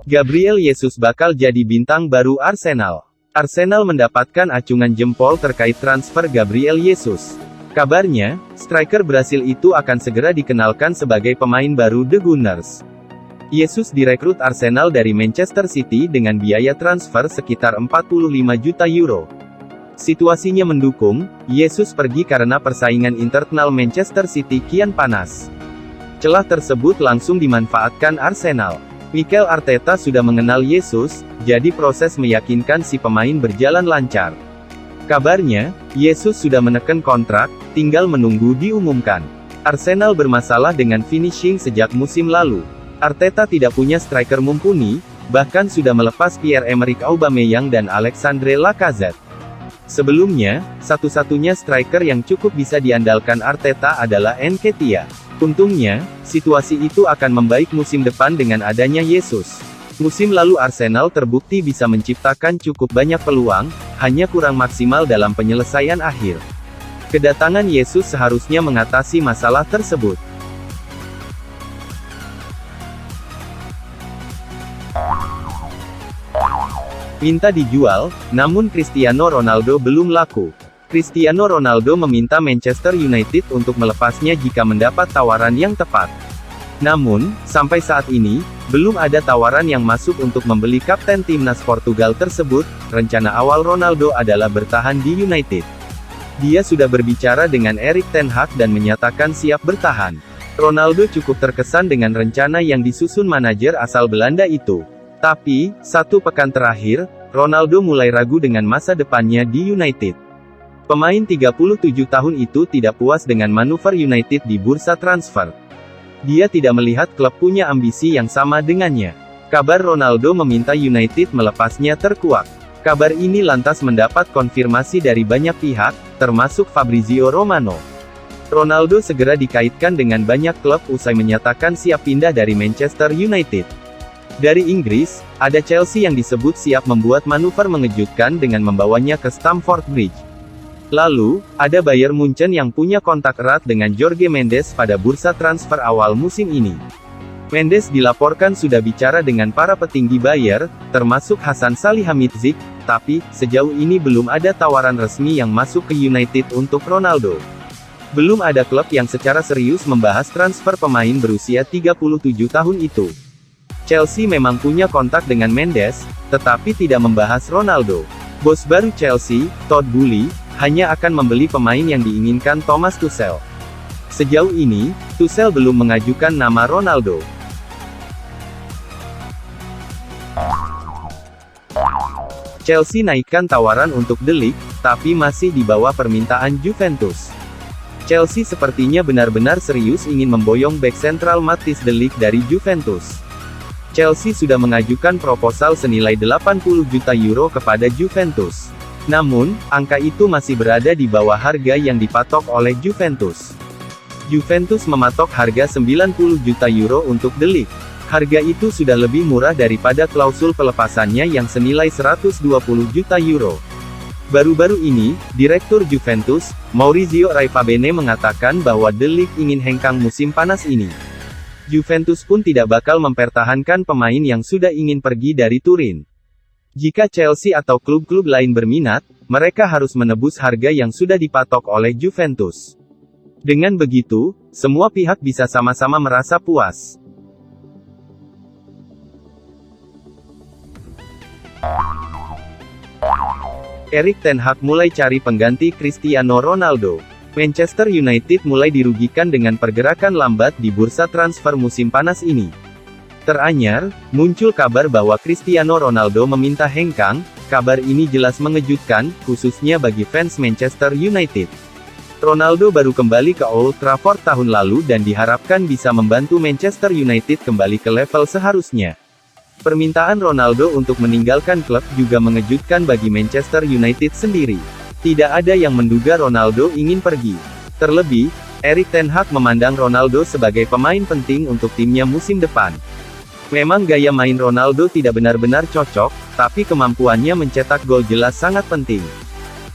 Gabriel Jesus bakal jadi bintang baru Arsenal. Arsenal mendapatkan acungan jempol terkait transfer Gabriel Jesus. Kabarnya, striker Brasil itu akan segera dikenalkan sebagai pemain baru The Gunners. Jesus direkrut Arsenal dari Manchester City dengan biaya transfer sekitar 45 juta euro. Situasinya mendukung, Jesus pergi karena persaingan internal Manchester City kian panas. Celah tersebut langsung dimanfaatkan Arsenal. Mikel Arteta sudah mengenal Jesus, jadi proses meyakinkan si pemain berjalan lancar. Kabarnya, Jesus sudah menekan kontrak, tinggal menunggu diumumkan. Arsenal bermasalah dengan finishing sejak musim lalu. Arteta tidak punya striker mumpuni, bahkan sudah melepas Pierre-Emerick Aubameyang dan Alexandre Lacazette. Sebelumnya, satu-satunya striker yang cukup bisa diandalkan Arteta adalah Nketiah. Untungnya, situasi itu akan membaik musim depan dengan adanya Jesus. Musim lalu Arsenal terbukti bisa menciptakan cukup banyak peluang, hanya kurang maksimal dalam penyelesaian akhir. Kedatangan Jesus seharusnya mengatasi masalah tersebut. Minta dijual, namun Cristiano Ronaldo belum laku. Cristiano Ronaldo meminta Manchester United untuk melepasnya jika mendapat tawaran yang tepat. Namun, sampai saat ini, belum ada tawaran yang masuk untuk membeli kapten timnas Portugal tersebut. Rencana awal Ronaldo adalah bertahan di United. Dia sudah berbicara dengan Erik ten Hag dan menyatakan siap bertahan. Ronaldo cukup terkesan dengan rencana yang disusun manajer asal Belanda itu. Tapi, satu pekan terakhir, Ronaldo mulai ragu dengan masa depannya di United. Pemain 37 tahun itu tidak puas dengan manuver United di bursa transfer. Dia tidak melihat klub punya ambisi yang sama dengannya. Kabar Ronaldo meminta United melepasnya terkuak. Kabar ini lantas mendapat konfirmasi dari banyak pihak, termasuk Fabrizio Romano. Ronaldo segera dikaitkan dengan banyak klub usai menyatakan siap pindah dari Manchester United. Dari Inggris, ada Chelsea yang disebut siap membuat manuver mengejutkan dengan membawanya ke Stamford Bridge. Lalu, ada Bayern Munchen yang punya kontak erat dengan Jorge Mendes pada bursa transfer awal musim ini. Mendes dilaporkan sudah bicara dengan para petinggi Bayern, termasuk Hasan Salihamidzic, tapi, sejauh ini belum ada tawaran resmi yang masuk ke United untuk Ronaldo. Belum ada klub yang secara serius membahas transfer pemain berusia 37 tahun itu. Chelsea memang punya kontak dengan Mendes, tetapi tidak membahas Ronaldo. Bos baru Chelsea, Todd Boehly, hanya akan membeli pemain yang diinginkan Thomas Tuchel. Sejauh ini, Tuchel belum mengajukan nama Ronaldo. Chelsea naikkan tawaran untuk De Ligt, tapi masih di bawah permintaan Juventus. Chelsea sepertinya benar-benar serius ingin memboyong bek sentral Matthijs De Ligt dari Juventus. Chelsea sudah mengajukan proposal senilai 80 juta euro kepada Juventus. Namun, angka itu masih berada di bawah harga yang dipatok oleh Juventus. Juventus mematok harga 90 juta euro untuk De Ligt. Harga itu sudah lebih murah daripada klausul pelepasannya yang senilai 120 juta euro. Baru-baru ini, Direktur Juventus, Maurizio Raifabene mengatakan bahwa De Ligt ingin hengkang musim panas ini. Juventus pun tidak bakal mempertahankan pemain yang sudah ingin pergi dari Turin. Jika Chelsea atau klub-klub lain berminat, mereka harus menebus harga yang sudah dipatok oleh Juventus. Dengan begitu, semua pihak bisa sama-sama merasa puas. Erik ten Hag mulai cari pengganti Cristiano Ronaldo. Manchester United mulai dirugikan dengan pergerakan lambat di bursa transfer musim panas ini. Teranyar, muncul kabar bahwa Cristiano Ronaldo meminta hengkang. Kabar ini jelas mengejutkan, khususnya bagi fans Manchester United. Ronaldo baru kembali ke Old Trafford tahun lalu dan diharapkan bisa membantu Manchester United kembali ke level seharusnya. Permintaan Ronaldo untuk meninggalkan klub juga mengejutkan bagi Manchester United sendiri. Tidak ada yang menduga Ronaldo ingin pergi. Terlebih, Erik ten Hag memandang Ronaldo sebagai pemain penting untuk timnya musim depan. Memang gaya main Ronaldo tidak benar-benar cocok, tapi kemampuannya mencetak gol jelas sangat penting.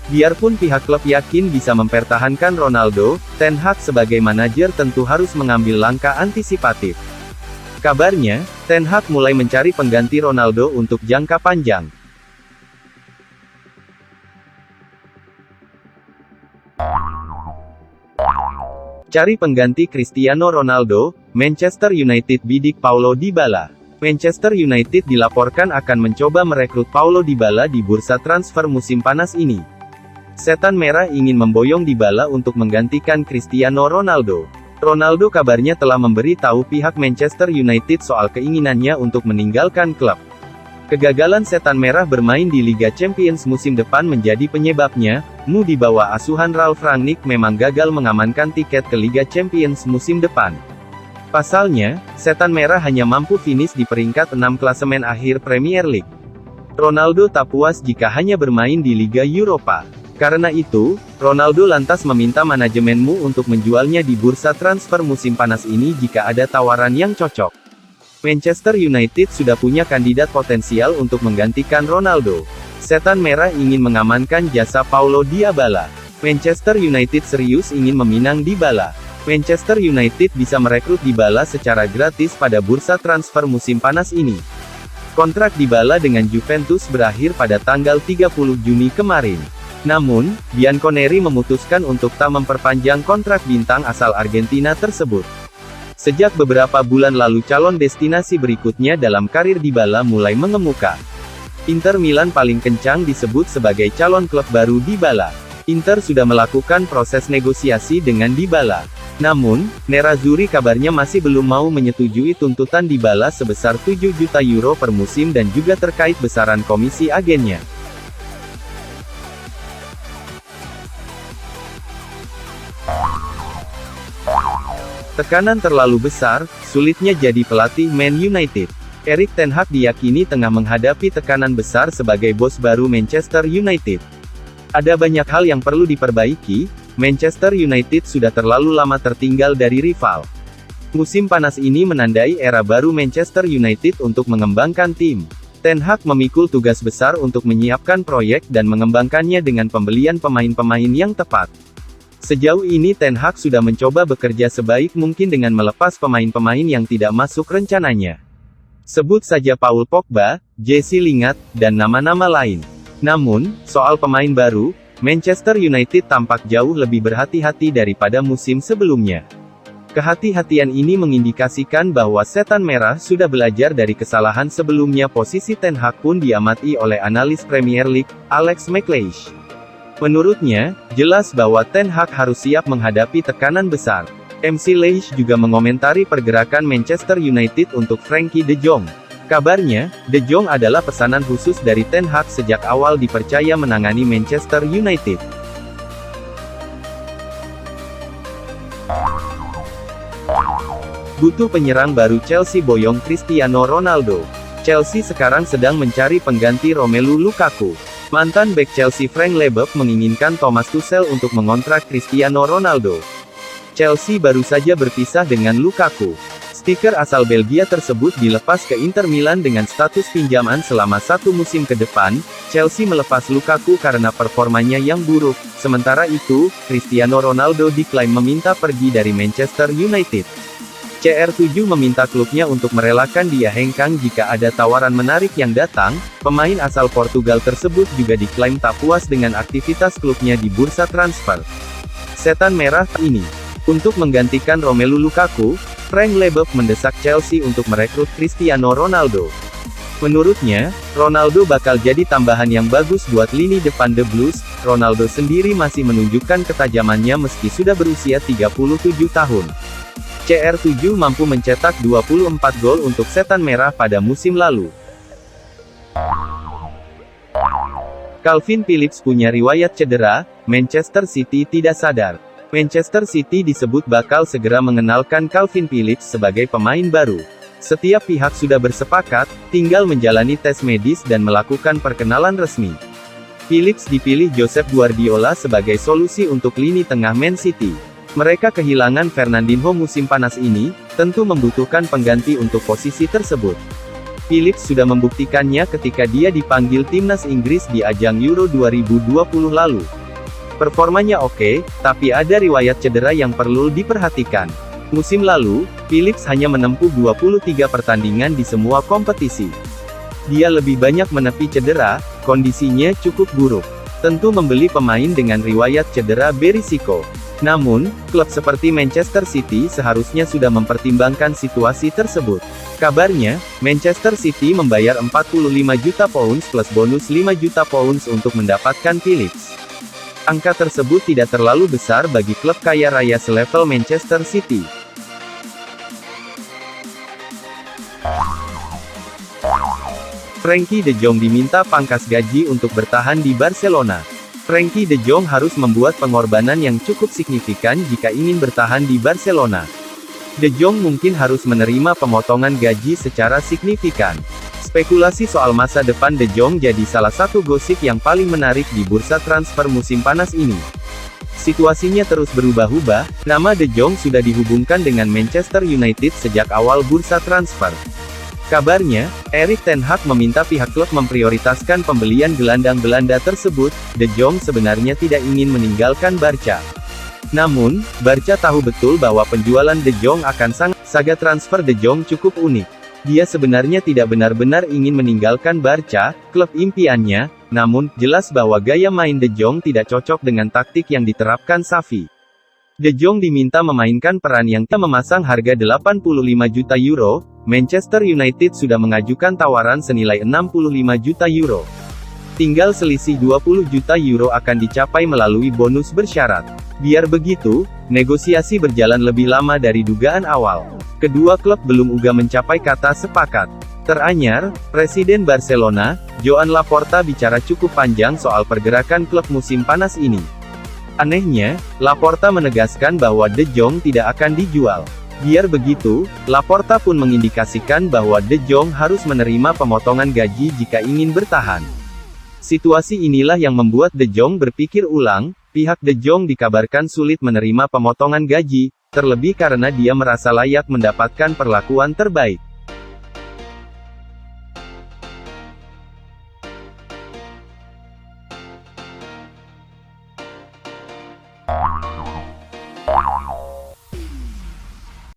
Biarpun pihak klub yakin bisa mempertahankan Ronaldo, ten Hag sebagai manajer tentu harus mengambil langkah antisipatif. Kabarnya, Ten Hag mulai mencari pengganti Ronaldo untuk jangka panjang. Cari pengganti Cristiano Ronaldo, Manchester United bidik Paulo Dybala. Manchester United dilaporkan akan mencoba merekrut Paulo Dybala di bursa transfer musim panas ini. Setan Merah ingin memboyong Dybala untuk menggantikan Cristiano Ronaldo. Ronaldo kabarnya telah memberi tahu pihak Manchester United soal keinginannya untuk meninggalkan klub. Kegagalan Setan Merah bermain di Liga Champions musim depan menjadi penyebabnya. Mu di bawah asuhan Ralf Rangnick memang gagal mengamankan tiket ke Liga Champions musim depan. Pasalnya, Setan Merah hanya mampu finish di peringkat 6 klasemen akhir Premier League. Ronaldo tak puas jika hanya bermain di Liga Eropa. Karena itu, Ronaldo lantas meminta manajemen Mu untuk menjualnya di bursa transfer musim panas ini jika ada tawaran yang cocok. Manchester United sudah punya kandidat potensial untuk menggantikan Ronaldo. Setan Merah ingin mengamankan jasa Paulo Dybala. Manchester United serius ingin meminang Dybala. Manchester United bisa merekrut Dybala secara gratis pada bursa transfer musim panas ini. Kontrak Dybala dengan Juventus berakhir pada tanggal 30 Juni kemarin. Namun, Bianconeri memutuskan untuk tak memperpanjang kontrak bintang asal Argentina tersebut. Sejak beberapa bulan lalu calon destinasi berikutnya dalam karir Dybala mulai mengemuka. Inter Milan paling kencang disebut sebagai calon klub baru Dybala. Inter sudah melakukan proses negosiasi dengan Dybala. Namun, Nerazzurri kabarnya masih belum mau menyetujui tuntutan Dybala sebesar 7 juta euro per musim dan juga terkait besaran komisi agennya. Tekanan terlalu besar, sulitnya jadi pelatih Man United. Erik ten Hag diyakini tengah menghadapi tekanan besar sebagai bos baru Manchester United. Ada banyak hal yang perlu diperbaiki. Manchester United sudah terlalu lama tertinggal dari rival. Musim panas ini menandai era baru Manchester United untuk mengembangkan tim. Ten Hag memikul tugas besar untuk menyiapkan proyek dan mengembangkannya dengan pembelian pemain-pemain yang tepat. Sejauh ini Ten Hag sudah mencoba bekerja sebaik mungkin dengan melepas pemain-pemain yang tidak masuk rencananya. Sebut saja Paul Pogba, Jesse Lingard, dan nama-nama lain. Namun, soal pemain baru, Manchester United tampak jauh lebih berhati-hati daripada musim sebelumnya. Kehati-hatian ini mengindikasikan bahwa Setan Merah sudah belajar dari kesalahan sebelumnya. Posisi Ten Hag pun diamati oleh analis Premier League, Alex McLeish. Menurutnya, jelas bahwa Ten Hag harus siap menghadapi tekanan besar. MC Leish juga mengomentari pergerakan Manchester United untuk Frenkie de Jong. Kabarnya, de Jong adalah pesanan khusus dari Ten Hag sejak awal dipercaya menangani Manchester United. Butuh penyerang baru Chelsea boyong Cristiano Ronaldo. Chelsea sekarang sedang mencari pengganti Romelu Lukaku. Mantan bek Chelsea Frank Leboeuf menginginkan Thomas Tuchel untuk mengontrak Cristiano Ronaldo. Chelsea baru saja berpisah dengan Lukaku. Stiker asal Belgia tersebut dilepas ke Inter Milan dengan status pinjaman selama 1 musim ke depan. Chelsea melepas Lukaku karena performanya yang buruk. Sementara itu, Cristiano Ronaldo diklaim meminta pergi dari Manchester United. CR7 meminta klubnya untuk merelakan dia hengkang jika ada tawaran menarik yang datang. Pemain asal Portugal tersebut juga diklaim tak puas dengan aktivitas klubnya di bursa transfer. Setan Merah ini. Untuk menggantikan Romelu Lukaku, Frank Leboeuf mendesak Chelsea untuk merekrut Cristiano Ronaldo. Menurutnya, Ronaldo bakal jadi tambahan yang bagus buat lini depan The Blues. Ronaldo sendiri masih menunjukkan ketajamannya meski sudah berusia 37 tahun. CR7 mampu mencetak 24 gol untuk Setan Merah pada musim lalu. Calvin Phillips punya riwayat cedera, Manchester City tidak sadar. Manchester City disebut bakal segera mengenalkan Calvin Phillips sebagai pemain baru. Setiap pihak sudah bersepakat, tinggal menjalani tes medis dan melakukan perkenalan resmi. Phillips dipilih Josep Guardiola sebagai solusi untuk lini tengah Man City. Mereka kehilangan Fernandinho musim panas ini, tentu membutuhkan pengganti untuk posisi tersebut. Phillips sudah membuktikannya ketika dia dipanggil timnas Inggris di ajang Euro 2020 lalu. Performanya oke, tapi ada riwayat cedera yang perlu diperhatikan. Musim lalu, Phillips hanya menempuh 23 pertandingan di semua kompetisi. Dia lebih banyak menepi cedera, kondisinya cukup buruk. Tentu membeli pemain dengan riwayat cedera berisiko. Namun, klub seperti Manchester City seharusnya sudah mempertimbangkan situasi tersebut. Kabarnya, Manchester City membayar 45 juta pounds plus bonus 5 juta pounds untuk mendapatkan Phillips. Angka tersebut tidak terlalu besar bagi klub kaya raya selevel Manchester City. Frenkie de Jong diminta pangkas gaji untuk bertahan di Barcelona. Frenkie de Jong harus membuat pengorbanan yang cukup signifikan jika ingin bertahan di Barcelona. De Jong mungkin harus menerima pemotongan gaji secara signifikan. Spekulasi soal masa depan De Jong jadi salah satu gosip yang paling menarik di bursa transfer musim panas ini. Situasinya terus berubah-ubah, nama De Jong sudah dihubungkan dengan Manchester United sejak awal bursa transfer. Kabarnya, Erik ten Hag meminta pihak klub memprioritaskan pembelian gelandang Belanda tersebut. De Jong sebenarnya tidak ingin meninggalkan Barca. Namun, Barca tahu betul bahwa penjualan De Jong akan sangat. Saga transfer De Jong cukup unik. Dia sebenarnya tidak benar-benar ingin meninggalkan Barca, klub impiannya, namun, jelas bahwa gaya main De Jong tidak cocok dengan taktik yang diterapkan Xavi. De Jong diminta memainkan peran yang memasang harga 85 juta euro, Manchester United sudah mengajukan tawaran senilai 65 juta euro. Tinggal selisih 20 juta euro akan dicapai melalui bonus bersyarat. Biar begitu, negosiasi berjalan lebih lama dari dugaan awal. Kedua klub belum juga mencapai kata sepakat. Teranyar, Presiden Barcelona, Joan Laporta bicara cukup panjang soal pergerakan klub musim panas ini. Anehnya, Laporta menegaskan bahwa De Jong tidak akan dijual. Biar begitu, Laporta pun mengindikasikan bahwa De Jong harus menerima pemotongan gaji jika ingin bertahan. Situasi inilah yang membuat De Jong berpikir ulang. Pihak De Jong dikabarkan sulit menerima pemotongan gaji, terlebih karena dia merasa layak mendapatkan perlakuan terbaik.